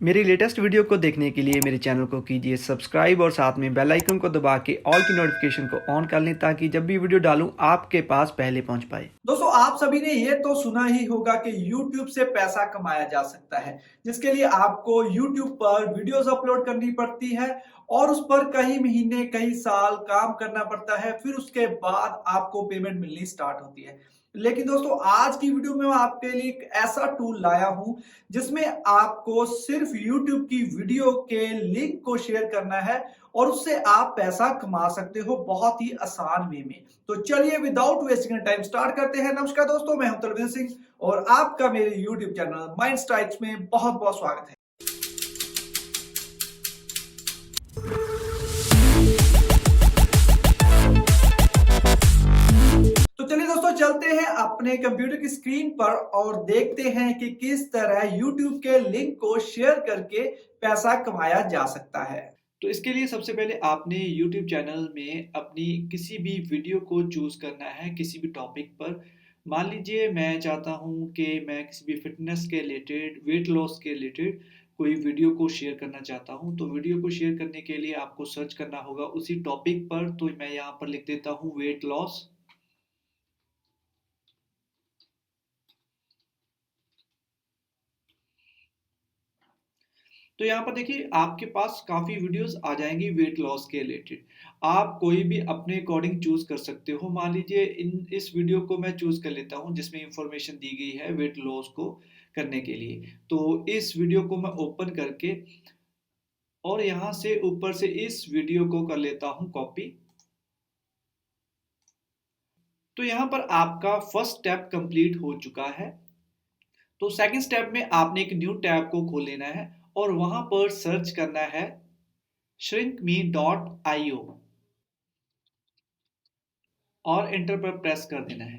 मेरी latest video को देखने के लिए मेरे चैनल को कीजिए सब्सक्राइब और साथ में बेल आइकन को दबा के ऑल की नोटिफिकेशन को ऑन कर लें ताकि जब भी वीडियो डालूं आपके पास पहले पहुंच पाए। दोस्तों आप सभी ने ये तो सुना ही होगा कि YouTube से पैसा कमाया जा सकता है, जिसके लिए आपको YouTube पर वीडियोस अपलोड करनी पड़ती है और उस पर कई महीने कई साल काम करना पड़ता है। फिर उसके बाद आपको पेमेंट मिलनी स्टार्ट होती है। लेकिन दोस्तों आज की वीडियो में मैं आपके लिए एक ऐसा टूल लाया हूं जिसमें आपको सिर्फ YouTube की वीडियो के लिंक को शेयर करना है और उससे आप पैसा कमा सकते हो बहुत ही आसान वे में। तो चलिए विदाउट वेस्टिंग टाइम स्टार्ट करते हैं। नमस्कार दोस्तों, मैं हूं तरविंदर सिंह और आपका मेरे YouTube चैनल माइंड स्ट्राइक्स में बहुत बहुत स्वागत है। तो चलिए दोस्तों चलते हैं अपने कंप्यूटर की स्क्रीन पर और देखते हैं कि किस तरह YouTube के लिंक को शेयर करके पैसा कमाया जा सकता है। तो इसके लिए सबसे पहले आपने YouTube चैनल में अपनी किसी भी वीडियो को चूज़ करना है किसी भी टॉपिक पर। मान लीजिए मैं चाहता हूँ कि मैं किसी भी फिटनेस के रिलेटेड, वेट लॉस के रिलेटेड कोई वीडियो को शेयर करना चाहता हूँ। तो वीडियो को शेयर करने के लिए आपको सर्च करना होगा उसी टॉपिक पर। तो मैं यहाँ पर लिख देता हूँ वेट लॉस। तो यहाँ पर देखिए आपके पास काफ़ी वीडियोस आ जाएंगी वेट लॉस के रिलेटेड। आप कोई भी अपने अकॉर्डिंग चूज कर सकते हो। मान लीजिए इस वीडियो को मैं चूज कर लेता हूँ जिसमें इंफॉर्मेशन दी गई है वेट लॉस को करने के लिए। तो इस वीडियो को मैं ओपन करके और यहाँ से ऊपर से इस वीडियो को कर लेता हूँ कॉपी। तो यहाँ पर आपका फर्स्ट स्टेप कंप्लीट हो चुका है। तो सेकंड स्टेप में आपने एक न्यू टैब को खोल लेना है और वहां पर सर्च करना है shrinkme.io और एंटर पर प्रेस कर देना है।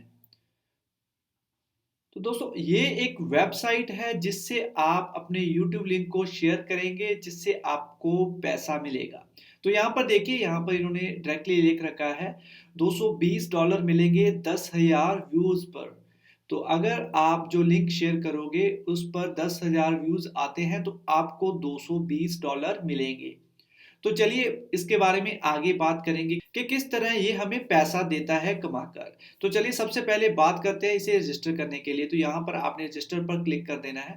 तो दोस्तों ये एक वेबसाइट है जिससे आप अपने YouTube लिंक को शेयर करेंगे जिससे आपको पैसा मिलेगा। तो यहाँ पर देखिए, यहाँ पर इन्होंने डायरेक्टली लिख रखा है $220 मिलेंगे 10,000 व्यूज पर। तो अगर आप जो लिंक शेयर करोगे उस पर 10,000 व्यूज आते हैं तो आपको $220 मिलेंगे। तो चलिए इसके बारे में आगे बात करेंगे कि किस तरह ये हमें पैसा देता है कमाकर। तो चलिए सबसे पहले बात करते हैं इसे रजिस्टर करने के लिए। तो यहाँ पर आपने रजिस्टर पर क्लिक कर देना है।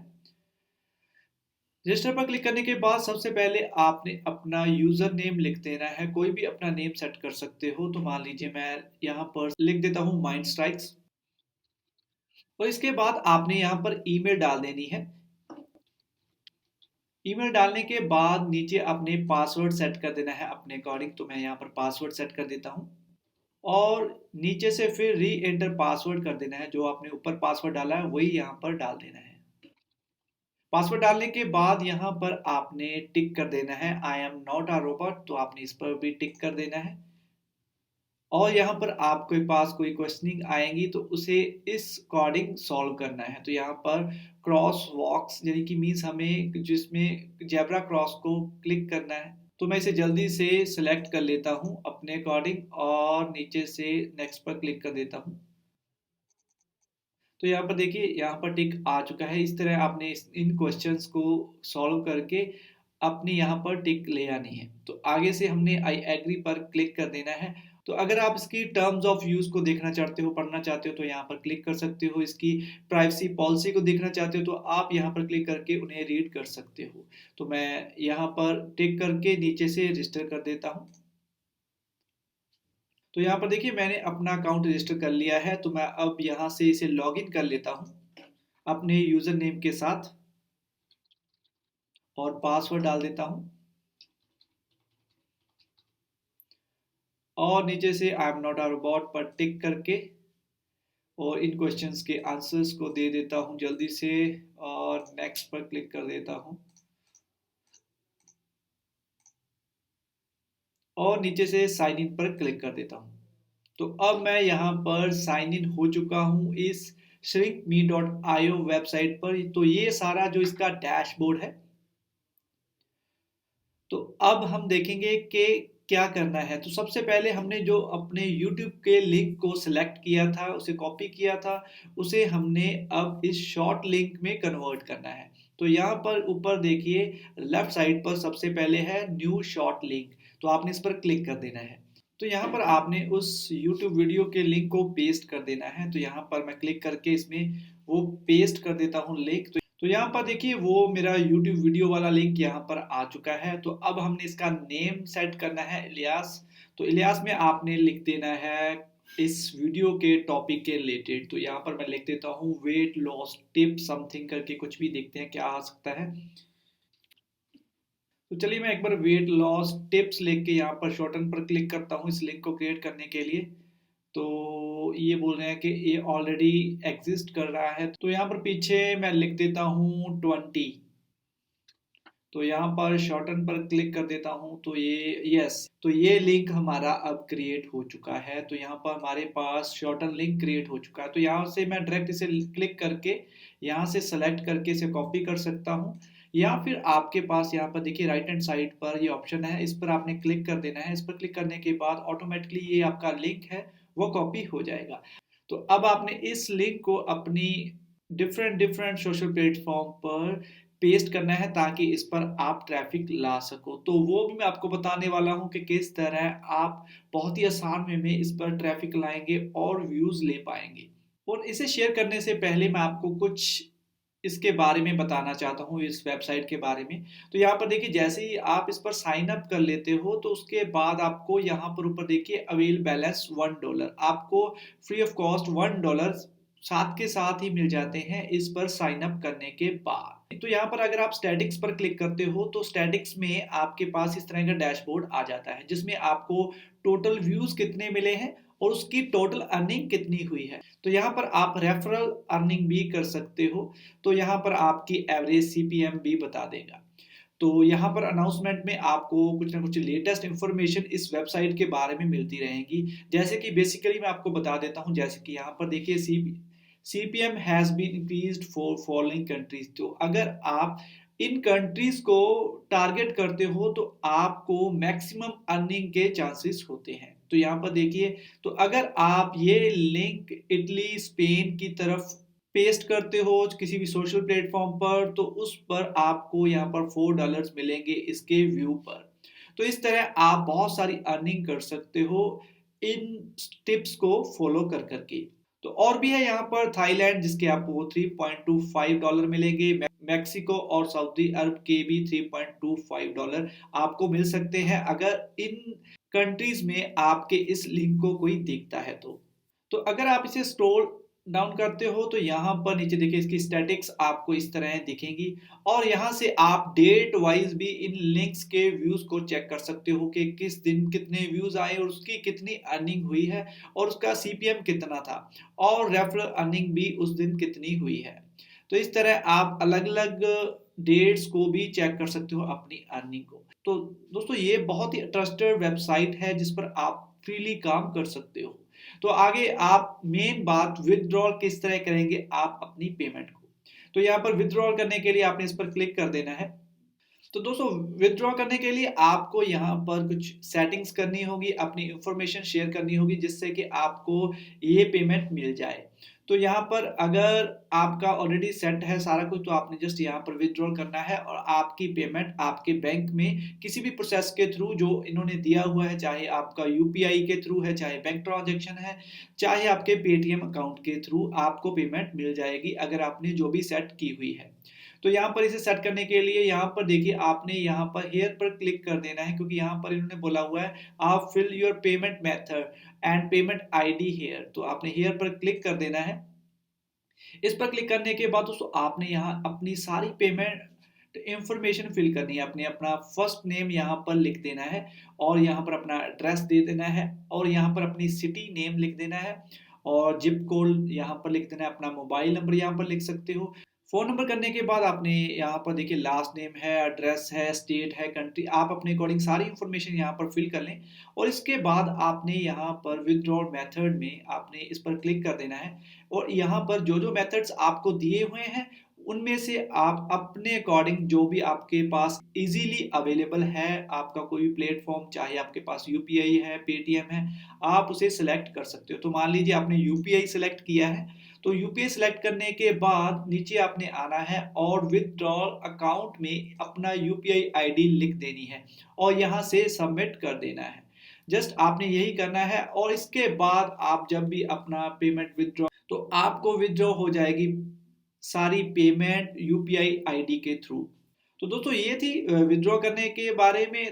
रजिस्टर पर क्लिक करने के बाद सबसे पहले आपने अपना यूजर नेम लिख देना है। कोई भी अपना नेम सेट कर सकते हो। तो मान लीजिए मैं यहाँ पर लिख देता हूँ माइंड स्ट्राइक्स। और इसके बाद आपने यहाँ पर ईमेल डाल देनी है। ईमेल डालने के बाद नीचे अपने पासवर्ड सेट कर देना है अपने अकॉर्डिंग। तो मैं यहाँ पर पासवर्ड सेट कर देता हूँ और नीचे से फिर री एंटर पासवर्ड कर देना है। जो आपने ऊपर पासवर्ड डाला है वही यहाँ पर डाल देना है। पासवर्ड डालने के बाद यहाँ पर आपने टिक कर देना है I am not a robot. तो आपने इस पर भी टिक कर देना है और यहाँ पर आपके पास कोई क्वेश्चनिंग आएंगी तो उसे इस अकॉर्डिंग सॉल्व करना है। तो यहाँ पर क्रॉस वॉक्स यानी कि मीन्स हमें जिसमें जेब्रा क्रॉस को क्लिक करना है। तो मैं इसे जल्दी से सिलेक्ट कर लेता हूँ अपने अकॉर्डिंग और नीचे से नेक्स्ट पर क्लिक कर देता हूँ। तो यहाँ पर देखिए यहाँ पर टिक आ चुका है। इस तरह आपने इन क्वेश्चंस को सॉल्व करके अपनी यहाँ पर टिक ले आनी है। तो आगे से हमने आई एग्री पर क्लिक कर देना है। तो अगर आप इसकी टर्म्स ऑफ यूज को देखना चाहते हो, पढ़ना चाहते हो तो यहाँ पर क्लिक कर सकते हो। इसकी प्राइवेसी पॉलिसी को देखना चाहते हो तो आप यहाँ पर क्लिक करके उन्हें रीड कर सकते हो। तो मैं यहाँ पर टिक करके नीचे से रजिस्टर कर देता हूँ। तो यहाँ पर देखिए मैंने अपना अकाउंट रजिस्टर कर लिया है। तो मैं अब यहाँ से इसे लॉगिन कर लेता हूँ अपने यूजर नेम के साथ और पासवर्ड डाल देता हूँ और नीचे से I am not a robot पर टिक करके और इन क्वेश्चंस के आंसर्स को दे देता हूँ जल्दी से और नेक्स्ट पर क्लिक कर देता हूँ और नीचे से साइन इन पर क्लिक कर देता हूँ। तो अब मैं यहाँ पर साइन इन हो चुका हूँ इस shrinkme.io वेबसाइट पर। तो ये सारा जो इसका डैशबोर्ड है। तो अब हम देखेंगे कि क्या करना है। तो सबसे पहले हमने जो अपने YouTube के लिंक को सिलेक्ट किया था, उसे कॉपी किया था, उसे हमने अब इस शॉर्ट लिंक में कन्वर्ट करना है। तो यहाँ पर ऊपर देखिए लेफ्ट साइड पर सबसे पहले है न्यू शॉर्ट लिंक, तो आपने इस पर क्लिक कर देना है। तो यहाँ पर आपने उस YouTube वीडियो के लिंक को पेस्ट कर देना है। तो यहाँ पर मैं क्लिक करके इसमें वो पेस्ट कर देता हूँ लिंक। तो यहाँ पर देखिए वो मेरा YouTube वीडियो वाला लिंक यहाँ पर आ चुका है। तो अब हमने इसका नेम सेट करना है इलियास। तो इलियास में आपने लिख देना है इस वीडियो के टॉपिक के रिलेटेड। तो यहाँ पर मैं लिख देता हूँ वेट लॉस टिप समथिंग करके, कुछ भी देखते हैं क्या आ सकता है। तो चलिए मैं एक बार वेट लॉस टिप्स लिख के यहाँ पर शॉर्टन पर क्लिक करता हूँ इस लिंक को क्रिएट करने के लिए। तो ये बोल रहे हैं कि ये ऑलरेडी एग्जिस्ट कर रहा है। तो यहाँ पर पीछे मैं लिख देता हूँ 20। तो यहाँ पर शॉर्टन पर क्लिक कर देता हूँ। तो ये यस, तो ये लिंक हमारा अब क्रिएट हो चुका है। तो यहाँ पर हमारे पास शॉर्टन लिंक क्रिएट हो चुका है। तो यहाँ से मैं डायरेक्ट इसे क्लिक करके यहाँ से सेलेक्ट करके इसे कॉपी कर सकता हूँ, या फिर आपके पास यहाँ पर देखिए राइट हैंड साइड पर ये ऑप्शन है, इस पर आपने क्लिक कर देना है। इस पर क्लिक करने के बाद ऑटोमेटिकली ये आपका लिंक है वो कॉपी हो जाएगा। तो अब आपने इस लिंक को अपनी डिफरेंट सोशल प्लेटफॉर्म पर पेस्ट करना है ताकि इस पर आप ट्रैफिक ला सको। तो वो भी मैं आपको बताने वाला हूँ कि किस तरह आप बहुत ही आसान वे में इस पर ट्रैफिक लाएंगे और व्यूज ले पाएंगे। और इसे शेयर करने से पहले मैं आपको कुछ इसके बारे में बताना चाहता हूँ, इस वेबसाइट के बारे में। तो यहाँ पर देखिए जैसे ही आप इस पर साइन अप कर लेते हो तो उसके बाद आपको यहाँ पर ऊपर देखिए अवेल बैलेंस $1, आपको फ्री ऑफ कॉस्ट $1 साथ के साथ ही मिल जाते हैं इस पर साइन अप करने के बाद। तो यहाँ पर अगर आप स्टैटिक्स पर क्लिक करते हो तो स्टैटिक्स में आपके पास इस तरह का डैशबोर्ड आ जाता है जिसमें आपको टोटल व्यूज कितने मिले हैं और उसकी टोटल अर्निंग कितनी हुई है। तो यहाँ पर आप रेफरल अर्निंग भी कर सकते हो। तो यहाँ पर आपकी एवरेज CPM भी बता देगा। तो यहाँ पर अनाउंसमेंट में आपको कुछ ना कुछ लेटेस्ट इंफॉर्मेशन इस वेबसाइट के बारे में मिलती रहेंगी। जैसे कि बेसिकली मैं आपको बता देता हूँ, जैसे कि यहाँ पर देखिए CPM has been increased for following countries. तो अगर आप इन कंट्रीज को टारगेट करते हो तो आपको मैक्सिमम अर्निंग के चांसेस होते हैं। तो यहाँ पर देखिए, तो अगर आप ये लिंक इटली स्पेन की तरफ पेस्ट करते हो किसी भी सोशल प्लेटफॉर्म पर तो उस पर आपको यहाँ पर $4 मिलेंगे इसके व्यू पर। तो इस तरह आप बहुत सारी अर्निंग कर सकते हो इन टिप्स को फॉलो कर करके। तो और भी है यहाँ पर थाईलैंड जिसके आपको $3.25 मिलेंगे, मैक्सिको और सऊदी अरब के भी $3.25 आपको मिल सकते हैं अगर इन कंट्रीज में आपके इस लिंक को कोई देखता है। तो अगर आप इसे स्क्रॉल डाउन करते हो तो यहाँ पर नीचे देखिए इसकी स्टैटिक्स आपको इस तरह दिखेंगी और यहाँ से आप डेट वाइज भी इन लिंक्स के व्यूज को चेक कर सकते हो कि किस दिन कितने व्यूज आए और उसकी कितनी अर्निंग हुई है और उसका CPM कितना था और रेफरल अर्निंग भी उस दिन कितनी हुई है। तो इस तरह आप अलग अलग डेट्स को भी चेक कर सकते हो अपनी अर्निंग को। तो दोस्तों ये बहुत ही ट्रस्टेड वेबसाइट है जिस पर आप फ्रीली काम कर सकते हो। तो आगे आप मेन बात विथड्रॉल किस तरह करेंगे आप अपनी पेमेंट को। तो यहाँ पर विथड्रॉल करने के लिए आपने इस पर क्लिक कर देना है। तो दोस्तों विथड्रॉ करने के लिए आपको यहाँ पर कुछ सेटिंग्स करनी होगी, अपनी इंफॉर्मेशन शेयर करनी होगी जिससे कि आपको ये पेमेंट मिल जाए। तो यहाँ पर अगर आपका ऑलरेडी सेट है सारा कुछ तो आपने जस्ट यहाँ पर विथड्रॉ करना है और आपकी पेमेंट आपके बैंक में किसी भी प्रोसेस के थ्रू जो इन्होंने दिया हुआ है, चाहे आपका UPI के थ्रू है, चाहे बैंक ट्रांजैक्शन है, चाहे आपके पेटीएम अकाउंट के थ्रू आपको पेमेंट मिल जाएगी अगर आपने जो भी सेट की हुई है। तो यहाँ पर इसे सेट करने के लिए यहाँ पर देखिए आपने यहाँ पर हेयर पर क्लिक कर देना है क्योंकि यहाँ पर इन्होंने बोला हुआ है आप fill your payment method and payment ID here. तो आपने हेयर पर क्लिक कर देना है। इस पर क्लिक करने के बाद दोस्तों आपने यहाँ अपनी सारी पेमेंट इंफॉर्मेशन फिल करनी है। अपने अपना फर्स्ट नेम यहाँ पर लिख देना है और यहाँ पर अपना एड्रेस दे देना है और यहाँ पर अपनी सिटी नेम लिख देना है और जिप कोड यहाँ पर लिख देना है। अपना मोबाइल नंबर यहाँ पर लिख सकते हो। फोन नंबर करने के बाद आपने यहाँ पर देखिए लास्ट नेम है, एड्रेस है, स्टेट है, कंट्री, आप अपने अकॉर्डिंग सारी इंफॉर्मेशन यहाँ पर फिल कर लें और इसके बाद आपने यहाँ पर विथड्रॉल मेथड में आपने इस पर क्लिक कर देना है और यहाँ पर जो जो मेथड्स आपको दिए हुए हैं उनमें से आप अपने अकॉर्डिंग जो भी आपके पास इजीली अवेलेबल है, आपका कोई भी प्लेटफॉर्म, चाहे आपके पास UPI है, पेटीएम है, आप उसे सिलेक्ट कर सकते हो। तो मान लीजिए आपने UPI सिलेक्ट किया है तो यूपीआई सिलेक्ट करने के बाद नीचे आपने आना है और विथड्रॉल अकाउंट में अपना यूपीआई आईडी लिख देनी है और यहाँ से सबमिट कर देना है। जस्ट आपने यही करना है और इसके बाद आप जब भी अपना पेमेंट विथड्रॉ तो आपको विथड्रॉ हो जाएगी सारी पेमेंट यूपीआई आईडी के थ्रू। तो दोस्तों ये थी विथड्रॉ करने के बारे में।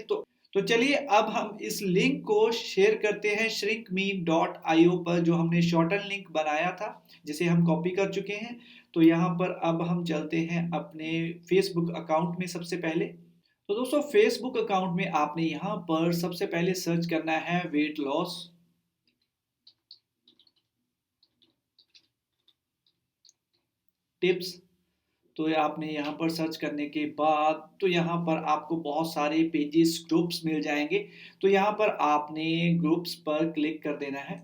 तो चलिए अब हम इस लिंक को शेयर करते हैं shrinkme.io पर, जो हमने शॉर्टन लिंक बनाया था जिसे हम कॉपी कर चुके हैं। तो यहाँ पर अब हम चलते हैं अपने फेसबुक अकाउंट में। सबसे पहले तो दोस्तों फेसबुक अकाउंट में आपने यहाँ पर सबसे पहले सर्च करना है वेट लॉस। टिप्स। तो आपने यहाँ पर सर्च करने के बाद तो यहाँ पर आपको बहुत सारे पेजेस ग्रुप्स मिल जाएंगे। तो यहाँ पर आपने ग्रुप्स पर क्लिक कर देना है।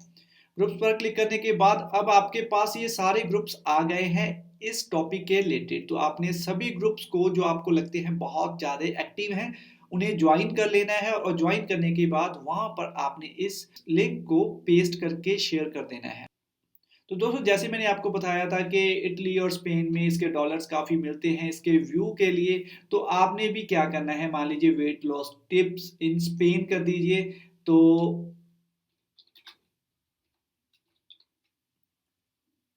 ग्रुप्स पर क्लिक करने के बाद अब आपके पास ये सारे ग्रुप्स आ गए हैं इस टॉपिक के रिलेटेड। तो आपने सभी ग्रुप्स को जो आपको लगते हैं बहुत ज़्यादा एक्टिव हैं उन्हें ज्वाइन कर लेना है और ज्वाइन करने के बाद वहाँ पर आपने इस लिंक को पेस्ट करके शेयर कर देना है। तो दोस्तों जैसे मैंने आपको बताया था कि इटली और स्पेन में इसके डॉलर्स काफ़ी मिलते हैं इसके व्यू के लिए। तो आपने भी क्या करना है, मान लीजिए weight loss tips in Spain कर दीजिए तो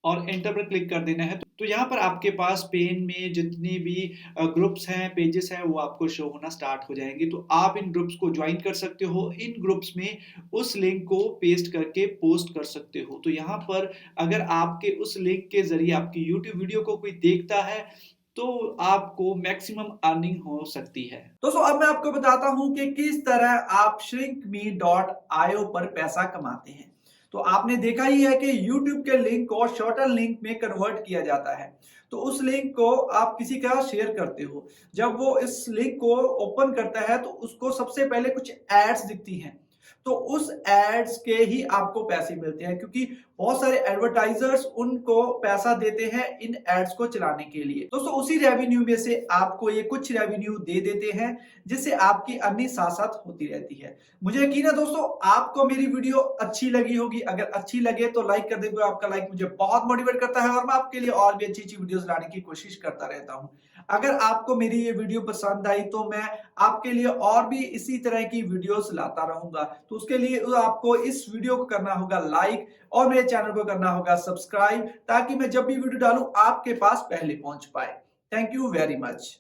और एंटर पर क्लिक कर देना है। तो यहाँ पर आपके पास स्पेन में जितनी भी ग्रुप्स हैं पेजेस हैं वो आपको शो होना स्टार्ट हो जाएंगे। तो आप इन ग्रुप्स को ज्वाइन कर सकते हो, इन ग्रुप्स में उस लिंक को पेस्ट करके पोस्ट कर सकते हो। तो यहाँ पर अगर आपके उस लिंक के जरिए आपकी यूट्यूब वीडियो को कोई देखता है तो आपको मैक्सिमम अर्निंग हो सकती है। दोस्तों अब मैं आपको बताता हूं कि किस तरह आप shrinkme.io पर पैसा कमाते हैं। तो आपने देखा ही है कि YouTube के लिंक को शॉर्टन लिंक में कन्वर्ट किया जाता है। तो उस लिंक को आप किसी का शेयर करते हो, जब वो इस लिंक को ओपन करता है तो उसको सबसे पहले कुछ एड्स दिखती हैं। तो उस एड्स के ही आपको पैसे मिलते हैं, क्योंकि बहुत सारे एडवर्टाइजर्स उनको पैसा देते हैं इन एड्स को चलाने के लिए। दोस्तों उसी रेवेन्यू में से आपको ये कुछ रेवेन्यू दे देते हैं, जिससे आपकी अर्निंग साथ साथ होती रहती है। मुझे यकीन है दोस्तों आपको मेरी वीडियो अच्छी लगी होगी। अगर अच्छी लगे तो लाइक कर देंगे, आपका लाइक मुझे बहुत मोटिवेट करता है और मैं आपके लिए और भी अच्छी अच्छी वीडियोस लाने की कोशिश करता रहता हूं। अगर आपको मेरी ये वीडियो पसंद आई तो मैं आपके लिए और भी इसी तरह की वीडियोस लाता रहूंगा। तो उसके लिए आपको इस वीडियो को करना होगा लाइक और मेरे चैनल को करना होगा सब्सक्राइब, ताकि मैं जब भी वीडियो डालूं आपके पास पहले पहुंच पाए। Thank you very much.